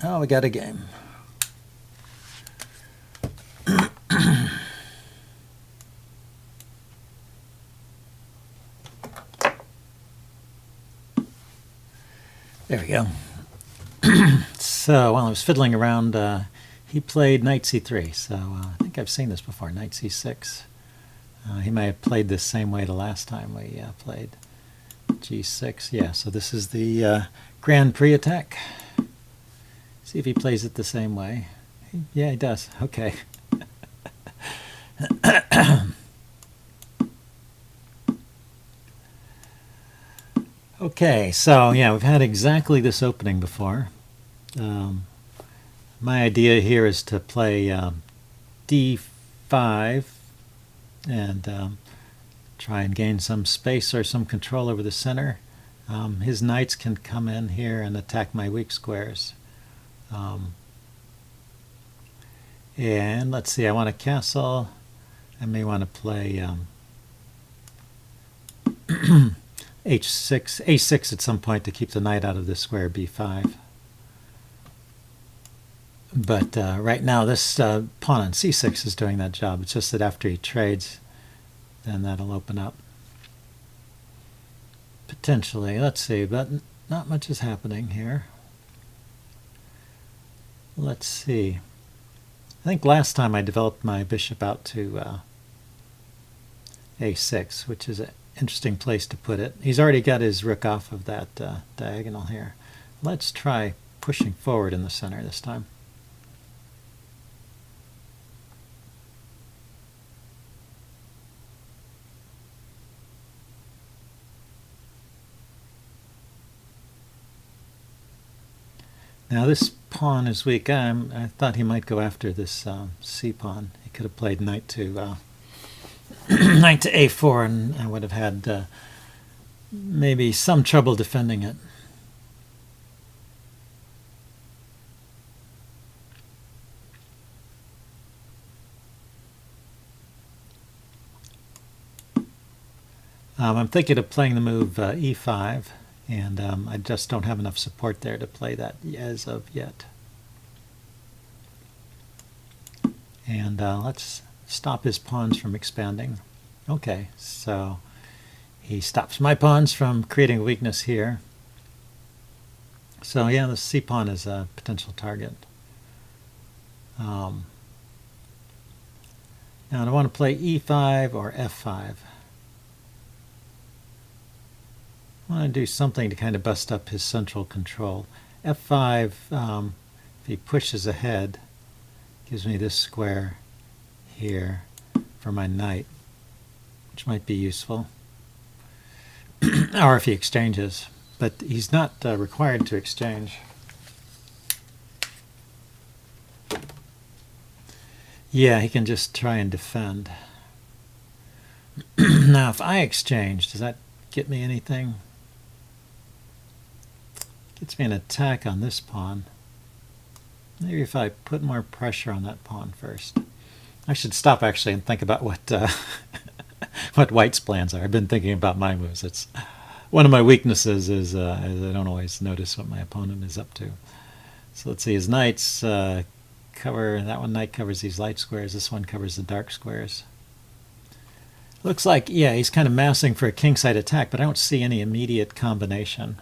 Oh, we got a game. There we go. So while I was fiddling around, he played knight c3. So I think I've seen this before, knight c6. He may have played this same way the last time we played g6. Yeah, so this is the Grand Prix attack. See if he plays it the same way. Yeah, he does. Okay. Okay, so yeah, we've had exactly this opening before. My idea here is to play d5 and try and gain some space or some control over the center. His knights can come in here and attack my weak squares. And let's see, I want a castle. I may want to play h6, a6 at some point to keep the knight out of this square b5. But right now this pawn on c6 is doing that job. It's just that after he trades, then that'll open up. Potentially, let's see, but not much is happening here. Let's see. I think last time I developed my bishop out to a6, which is an interesting place to put it. He's already got his rook off of that diagonal here. Let's try pushing forward in the center this time. Now this pawn is weak. I thought he might go after this c pawn. He could have played knight to knight to a4, and I would have had maybe some trouble defending it. I'm thinking of playing the move e5. And I just don't have enough support there to play that as of yet. And let's stop his pawns from expanding. Okay, so he stops my pawns from creating a weakness here. So yeah, the c-pawn is a potential target. Now I want to play e5 or f5. I want to do something to kind of bust up his central control. f5, if he pushes ahead, gives me this square here for my knight, which might be useful. Or if he exchanges. But he's not required to exchange. Yeah, he can just try and defend. Now, if I exchange, does that get me anything? Gets me an attack on this pawn. Maybe if I put more pressure on that pawn first. I should stop actually and think about what what White's plans are. I've been thinking about my moves. It's one of my weaknesses is I don't always notice what my opponent is up to. So let's see, his knights cover, that one knight covers these light squares, this one covers the dark squares. Looks like, yeah, he's kind of massing for a kingside attack, but I don't see any immediate combination.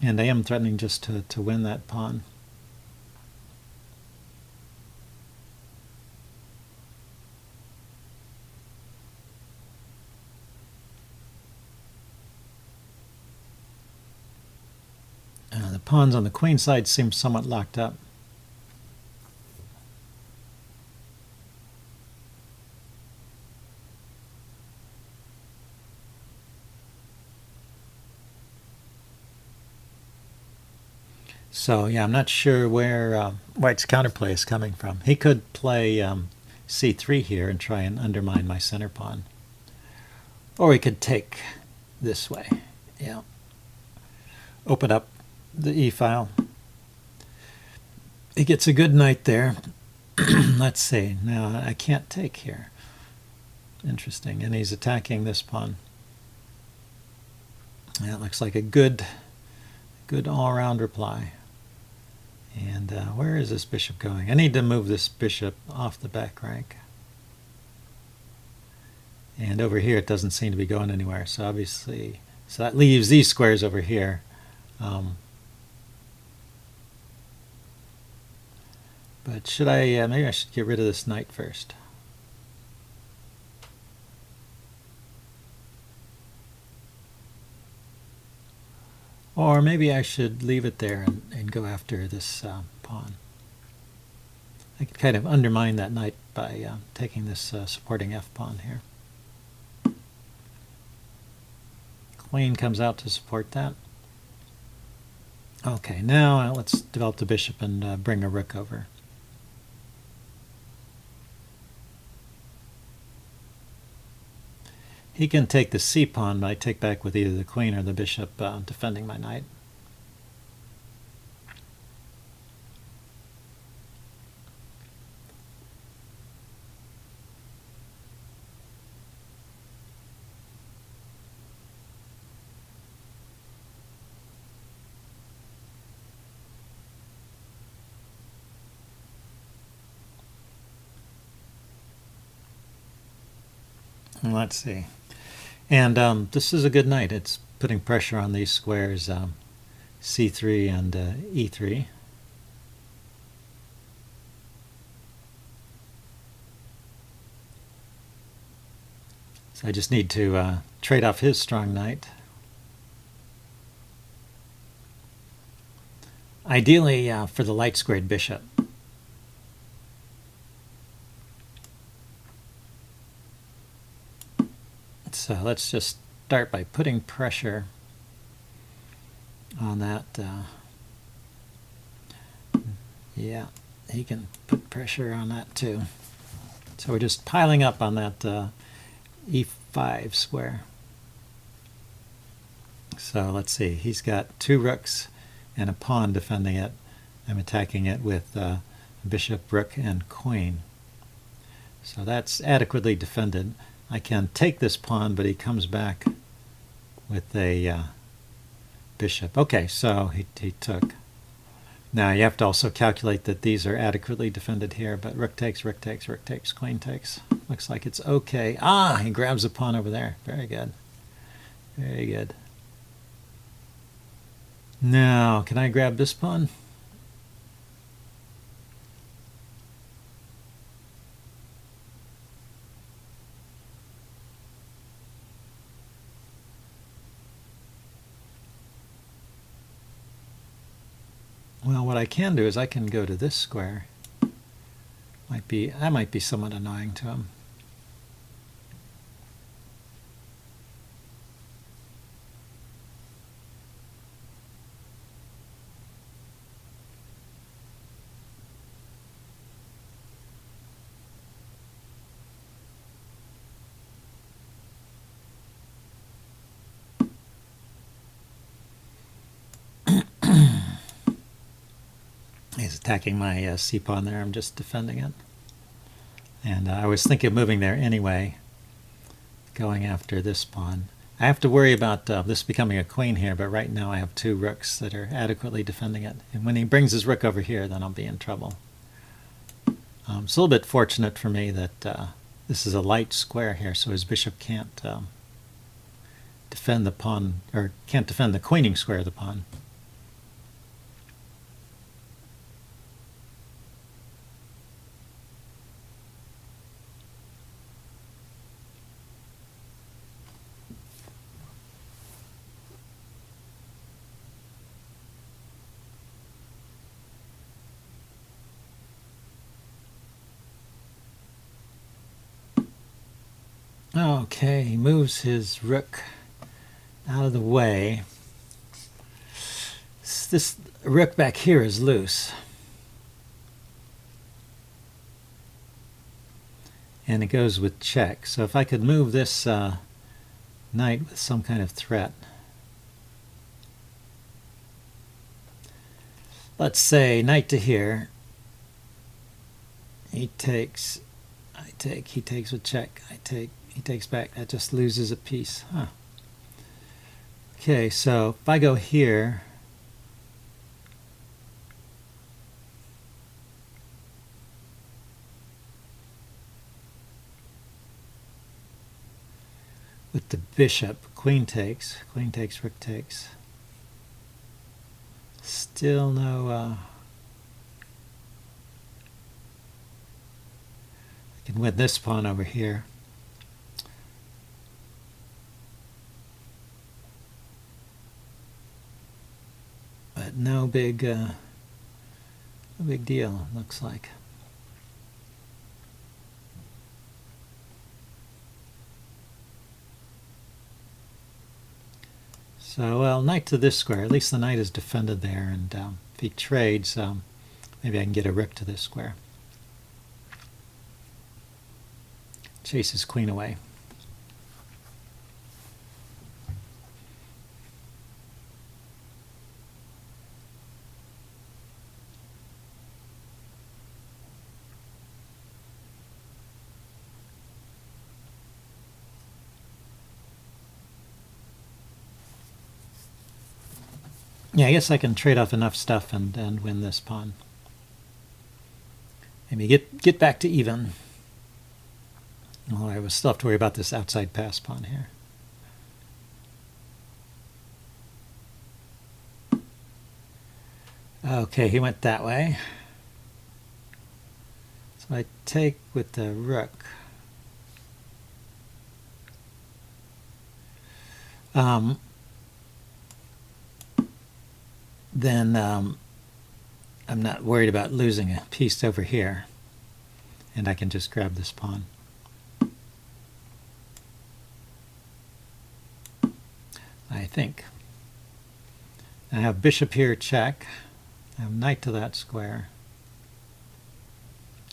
And I am threatening just to win that pawn. The pawns on the queen side seem somewhat locked up. So yeah, I'm not sure where White's counterplay is coming from. He could play c3 here and try and undermine my center pawn. Or he could take this way. Yeah. Open up the e-file. He gets a good knight there. Let's see. Now I can't take here. Interesting. And he's attacking this pawn. That looks like a good all-around reply. And where is this bishop going? I need to move this bishop off the back rank. And over here it doesn't seem to be going anywhere, so obviously, so that leaves these squares over here. But should I, maybe I should get rid of this knight first. Or maybe I should leave it there and go after this pawn. I could kind of undermine that knight by taking this supporting f-pawn here. Queen comes out to support that. Okay, now let's develop the bishop and bring a rook over. He can take the c-pawn, but I take back with either the queen or the bishop defending my knight. Let's see. And this is a good knight. It's putting pressure on these squares, c3 and e3. So I just need to trade off his strong knight. Ideally for the light squared bishop. So let's just start by putting pressure on that. Yeah, he can put pressure on that too. So we're just piling up on that e5 square. So let's see, he's got two rooks and a pawn defending it. I'm attacking it with bishop, rook, and queen. So that's adequately defended. I can take this pawn, but he comes back with a bishop. Okay, so he took. Now you have to also calculate that these are adequately defended here, but rook takes, rook takes, rook takes, queen takes. Looks like it's okay. Ah, he grabs the pawn over there. Very good. Very good. Now, can I grab this pawn? Well, what I can do is I can go to this square. That might be somewhat annoying to him. He's attacking my c-pawn there. I'm just defending it. And I was thinking of moving there anyway, going after this pawn. I have to worry about this becoming a queen here, but right now I have two rooks that are adequately defending it. And when he brings his rook over here, then I'll be in trouble. It's a little bit fortunate for me that this is a light square here, so his bishop can't defend the pawn, or can't defend the queening square of the pawn. Okay, he moves his rook out of the way. This rook back here is loose. And it goes with check. So if I could move this knight with some kind of threat. Let's say knight to here. He takes, I take, he takes with check, I take. He takes back. That just loses a piece. Huh. Okay, so if I go here, with the bishop, queen takes, rook takes. Still no, I can win this pawn over here. But no big deal, looks like. So, well, knight to this square. At least the knight is defended there, and if he trades, maybe I can get a rook to this square. Chase his queen away. Yeah, I guess I can trade off enough stuff and win this pawn. Maybe get back to even. Oh, I still have to worry about this outside pass pawn here. Okay, he went that way. So I take with the rook. Then I'm not worried about losing a piece over here, and I can just grab this pawn. I think. I have bishop here, check. I have knight to that square.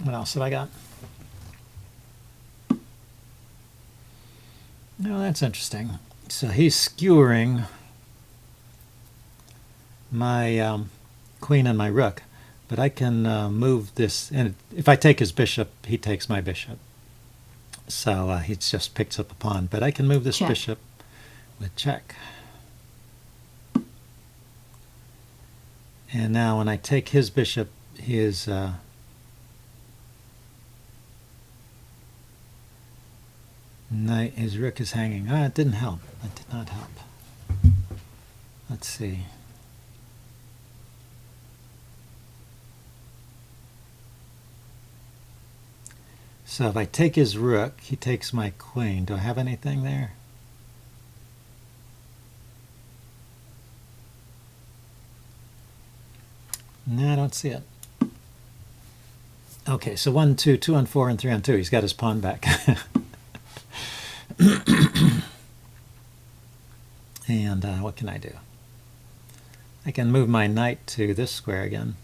What else have I got? Oh, that's interesting. So he's skewering my queen and my rook, but I can move this, and if I take his bishop, he takes my bishop. So he just picks up a pawn, but I can move this check. Bishop with check. And now when I take his bishop, his knight, his rook is hanging. Ah, it didn't help. That did not help. Let's see. So if I take his rook, he takes my queen. Do I have anything there? No, I don't see it. Okay, so 1, 2, 2 on 4, and 3 on 2. He's got his pawn back. And what can I do? I can move my knight to this square again.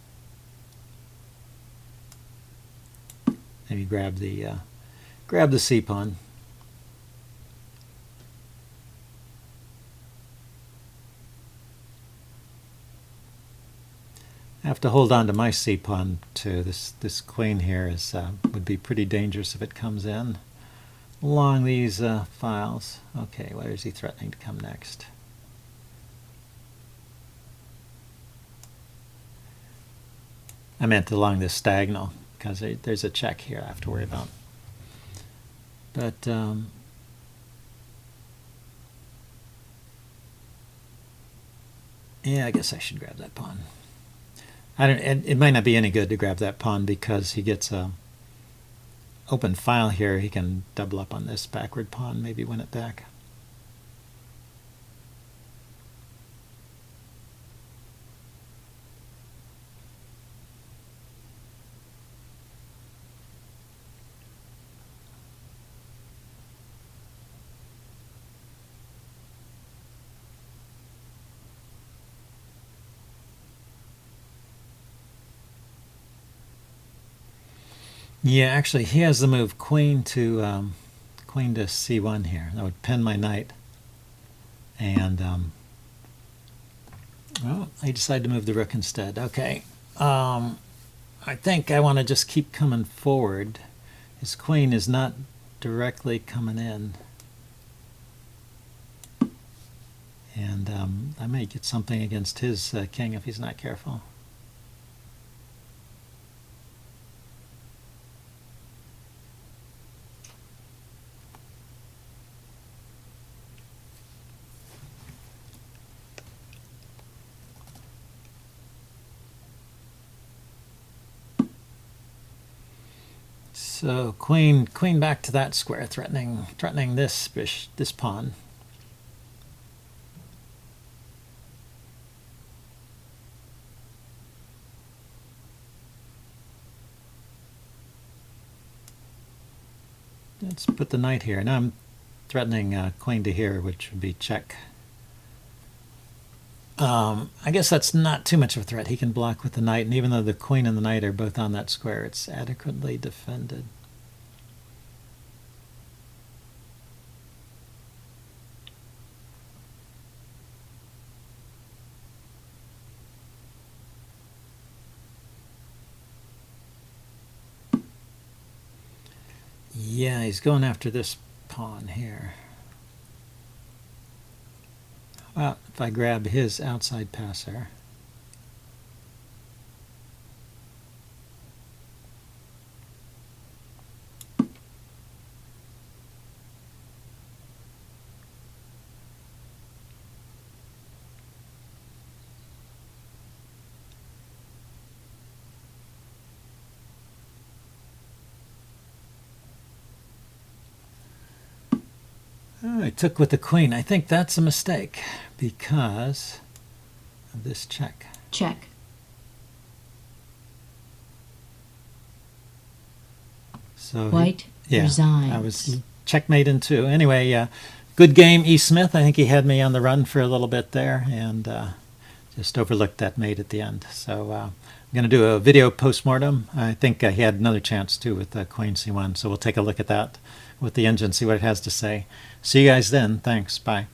Maybe grab the C pawn. I have to hold on to my C pawn too. This queen here is would be pretty dangerous if it comes in along these files. Okay, where is he threatening to come next? I meant along this diagonal, because there's a check here I have to worry about. But yeah, I guess I should grab that pawn. I don't. It might not be any good to grab that pawn because he gets a open file here. He can double up on this backward pawn, maybe win it back. Yeah, actually, he has the move queen to c1 here. That would pin my knight, and well, I decided to move the rook instead. Okay, I think I want to just keep coming forward. His queen is not directly coming in, And I may get something against his king if he's not careful. So queen back to that square, threatening this pawn. Let's put the knight here. Now I'm threatening queen to here, which would be check. I guess that's not too much of a threat. He can block with the knight, and even though the queen and the knight are both on that square, it's adequately defended. Yeah, he's going after this pawn here. Well, if I grab his outside passer. I took with the queen. I think that's a mistake because of this check. Check. So White resigns. I was checkmate in two. Anyway, good game, E. Smith. I think he had me on the run for a little bit there and just overlooked that mate at the end. So I'm going to do a video post-mortem. I think he had another chance too with Queen C1. So we'll take a look at that with the engine, see what it has to say. See you guys then. Thanks. Bye.